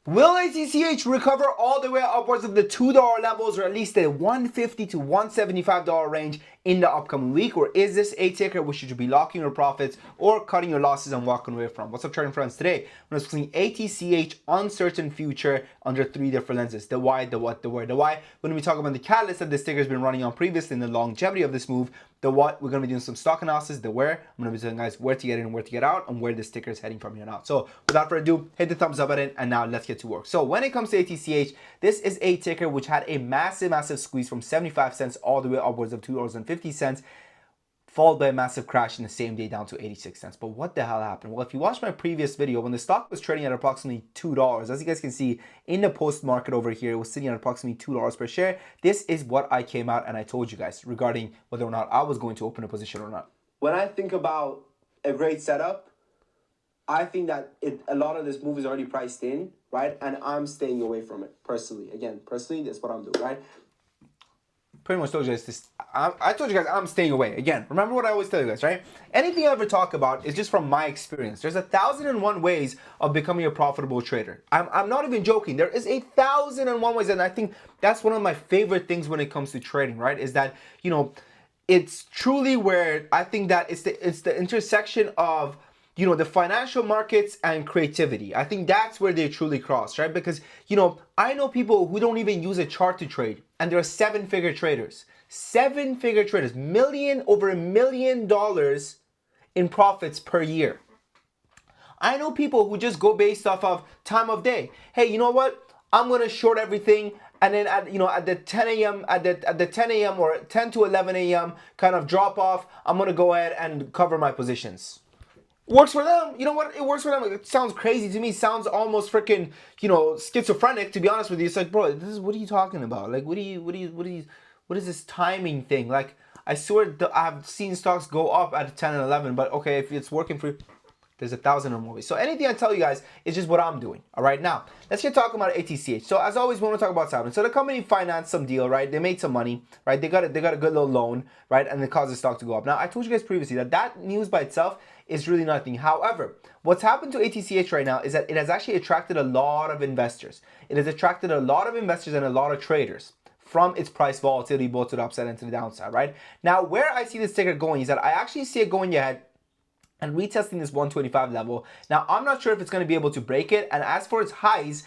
Will ATCH recover all the way upwards of the $2 levels or at least the $150 to $175 range in the upcoming week? Or is this a ticker which you should be locking your profits or cutting your losses and walking away from? What's up, trading friends? Today, we're discussing ATCH uncertain future under three different lenses: the why, the what, the where. The why, when we talk about the catalyst that this ticker has been running on previously and the longevity of this move. The what, we're going to be doing some stock analysis. The where, I'm going to be telling you guys where to get in and where to get out and where this ticker is heading from here on out. So without further ado, hit the thumbs up button and now let's get to work. So when it comes to ATCH, this is a ticker which had a massive squeeze from 75 cents all the way upwards of $2.50, followed by a massive crash in the same day down to 86 cents. But what the hell happened? Well, if you watched my previous video, when the stock was trading at approximately $2, as you guys can see in the post market over here, it was sitting at approximately $2 per share. This is what I came out and I told you guys regarding whether or not I was going to open a position or not. When I think about a great setup, I think that a lot of this move is already priced in, right? And I'm staying away from it personally. Again, personally, that's what I'm doing, right? Pretty much told you guys this. I told you guys I'm staying away. Again, remember what I always tell you guys, right? Anything I ever talk about is just from my experience. There's 1,001 ways of becoming a profitable trader. I'm not even joking. There is 1,001 ways, and I think that's one of my favorite things when it comes to trading, right? Is that, you know, it's truly where I think that it's the intersection of, you know, the financial markets and creativity. I think that's where they truly cross, right? Because, you know, I know people who don't even use a chart to trade, and they're seven-figure traders. Seven-figure traders, over $1 million in profits per year. I know people who just go based off of time of day. Hey, you know what? I'm gonna short everything, and then at the 10 a.m. at the 10 a.m. or 10 to 11 a.m. kind of drop off, I'm gonna go ahead and cover my positions. Works for them. You know what? It works for them. It sounds crazy to me. It sounds almost freaking, you know, schizophrenic, to be honest with you. It's like, bro, what are you talking about? Like, what is this timing thing? Like, I swear I've seen stocks go up at 10 and 11, but okay, if it's working for you, there's 1,000 or more ways. So anything I tell you guys is just what I'm doing. All right, now let's get talking about ATCH. So as always, we want to talk about something. So the company financed some deal, right? They made some money, right? They got a good little loan, right? And it caused the stock to go up. Now I told you guys previously that news by itself is really nothing. However, what's happened to ATCH right now is that it has actually attracted a lot of investors. It has attracted a lot of investors and a lot of traders from its price volatility, both to the upside and to the downside, right? Now, where I see this ticker going is that I actually see it going ahead and retesting this 125 level. Now, I'm not sure if it's going to be able to break it. And as for its highs,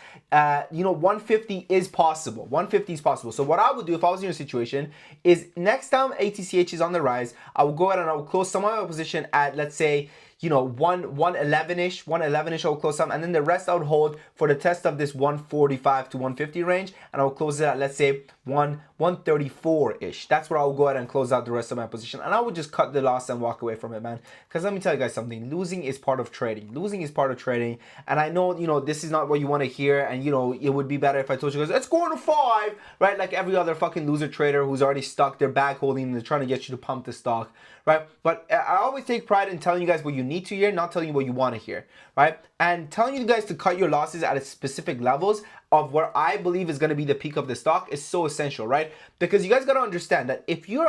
you know, 150 is possible. 150 is possible. So what I would do if I was in your situation is next time ATCH is on the rise, I will go ahead and I will close some of my position at, let's say, you know, 111-ish, I will close some, and then the rest I would hold for the test of this 145 to 150 range, and I will close it at, let's say, 134-ish. That's where I will go ahead and close out the rest of my position, and I would just cut the loss and walk away from it, man. Because let me tell you guys something, losing is part of trading. Losing is part of trading, and I know, you know, this is not what you want to hear, and, you know, it would be better if I told you guys, it's going to 5, right? Like every other fucking loser trader who's already stuck, they're bag holding, and they're trying to get you to pump the stock, right? But I always take pride in telling you guys what you need to hear, not telling you what you want to hear, right? And telling you guys to cut your losses at specific levels of where I believe is going to be the peak of the stock is so essential, right? Because you guys got to understand that if you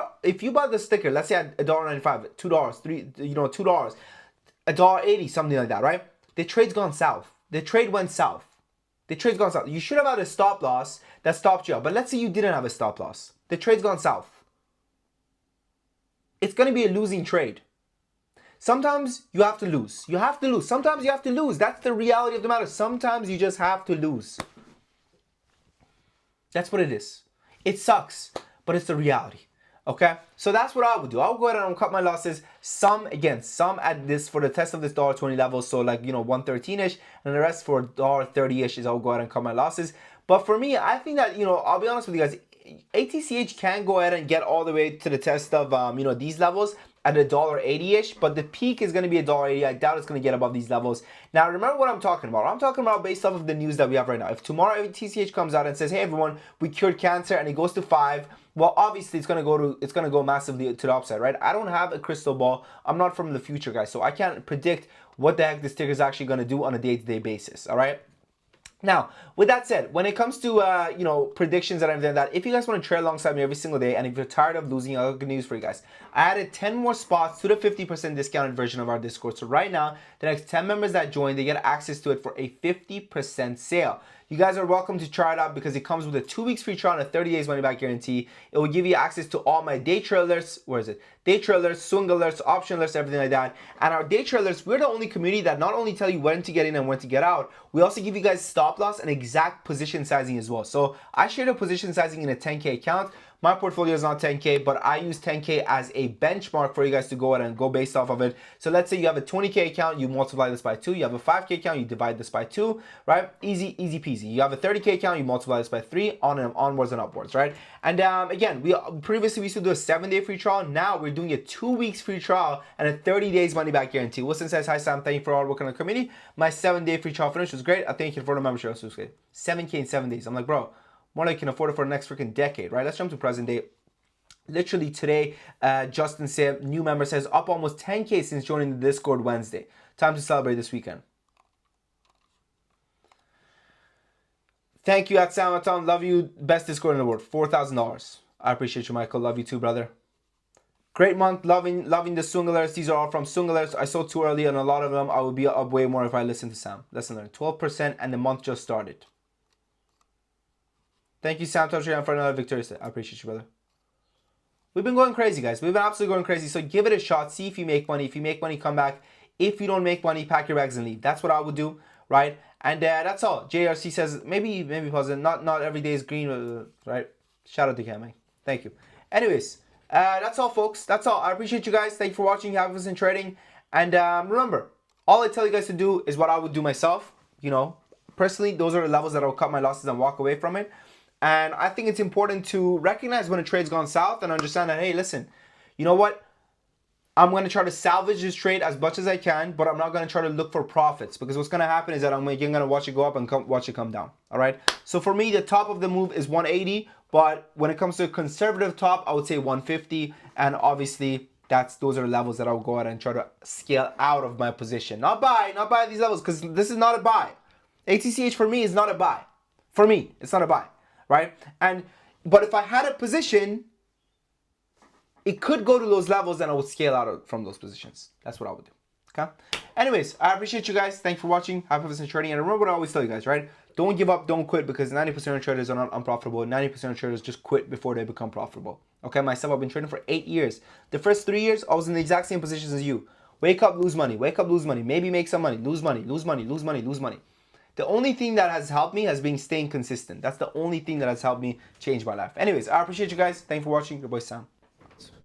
buy the sticker, let's say at $1.95, $2, $3, you know, $2, $1.80, something like that, right? The trade's gone south. The trade went south. The trade's gone south. You should have had a stop loss that stopped you out. But let's say you didn't have a stop loss. The trade's gone south. It's going to be a losing trade. Sometimes you have to lose. You have to lose. Sometimes you have to lose. That's the reality of the matter. Sometimes you just have to lose. That's what it is. It sucks, but it's the reality. Okay? So that's what I would do. I'll go ahead and cut my losses. Some at this for the test of this $1.20 level. So like, you know, 113-ish, and the rest for $1.30-ish is I'll go ahead and cut my losses. But for me, I think that, you know, I'll be honest with you guys, ATCH can go ahead and get all the way to the test of, you know, these levels at $1.80-ish, but the peak is going to be $1.80. I doubt it's going to get above these levels. Now, remember what I'm talking about. I'm talking about based off of the news that we have right now. If tomorrow ATCH comes out and says, hey, everyone, we cured cancer, and it goes to 5, well, obviously it's going to go massively to the upside, right? I don't have a crystal ball. I'm not from the future, guys, so I can't predict what the heck this ticker is actually going to do on a day-to-day basis, all right? Now, with that said, when it comes to, you know, predictions and everything like that, if you guys want to trade alongside me every single day, and if you're tired of losing, I got good news for you guys. I added 10 more spots to the 50% discounted version of our Discord. So right now, the next 10 members that join, they get access to it for a 50% sale. You guys are welcome to try it out because it comes with a 2 weeks free trial and a 30 days money back guarantee. It will give you access to all my day trailers. Where is it? Day trailers, swing alerts, option alerts, everything like that. And our day trailers, we're the only community that not only tell you when to get in and when to get out, we also give you guys stop loss and exact position sizing as well. So I shared a position sizing in a 10K account. My portfolio is not 10K, but I use 10K as a benchmark for you guys to go ahead and go based off of it. So let's say you have a 20K account, you multiply this by 2. You have a 5K account, you divide this by 2, right? Easy peasy. You have a 30K account, you multiply this by 3, onwards and upwards, right? And again, previously we used to do a 7-day free trial. Now we're doing a 2 weeks free trial and a 30 days money back guarantee. Wilson says, hi Sam, thank you for all working on the community. My 7-day free trial finish was great. I thank you for the membership. It was great. 7K in 7 days. I'm like, bro, more like you can afford it for the next freaking decade, right? Let's jump to present day. Literally today, Justin said, new member says, up almost 10K since joining the Discord Wednesday. Time to celebrate this weekend. Thank you at Samaton. Love you. Best Discord in the world. $4,000. I appreciate you, Michael. Love you too, brother. Great month. Loving the swing alerts. These are all from swing alerts. I sold too early on a lot of them. I would be up way more if I listened to Sam. Lesson learned. 12% and the month just started. Thank you, Sam Toucher, for another victory. I appreciate you, brother. We've been going crazy, guys. We've been absolutely going crazy. So give it a shot. See if you make money. If you make money, come back. If you don't make money, pack your bags and leave. That's what I would do, right? And that's all. JRC says, maybe pause it. Not every day is green, right? Shout out to Cam. Thank you. Anyways, that's all, folks. That's all. I appreciate you guys. Thank you for watching. Have us in trading. And remember, all I tell you guys to do is what I would do myself. You know, personally, those are the levels that I'll cut my losses and walk away from it. And I think it's important to recognize when a trade's gone south and understand that, hey, listen, you know what? I'm going to try to salvage this trade as much as I can, but I'm not going to try to look for profits, because what's going to happen is that I'm going to watch it go up and watch it come down. All right. So for me, the top of the move is 180, but when it comes to a conservative top, I would say 150. And obviously, those are levels that I'll go ahead and try to scale out of my position. Not buy these levels, because this is not a buy. ATCH for me is not a buy. For me, it's not a buy. Right? But if I had a position, it could go to those levels and I would scale out from those positions. That's what I would do. Okay? Anyways, I appreciate you guys. Thanks for watching. Have fun trading. And remember what I always tell you guys, right? Don't give up, don't quit, because 90% of traders are not unprofitable. 90% of traders just quit before they become profitable. Okay, myself, I've been trading for 8 years. The first 3 years, I was in the exact same positions as you. Wake up, lose money. Wake up, lose money. Maybe make some money. Lose money, lose money, lose money, lose money. The only thing that has helped me has been staying consistent. That's the only thing that has helped me change my life. Anyways, I appreciate you guys. Thanks for watching. Your boy Sam.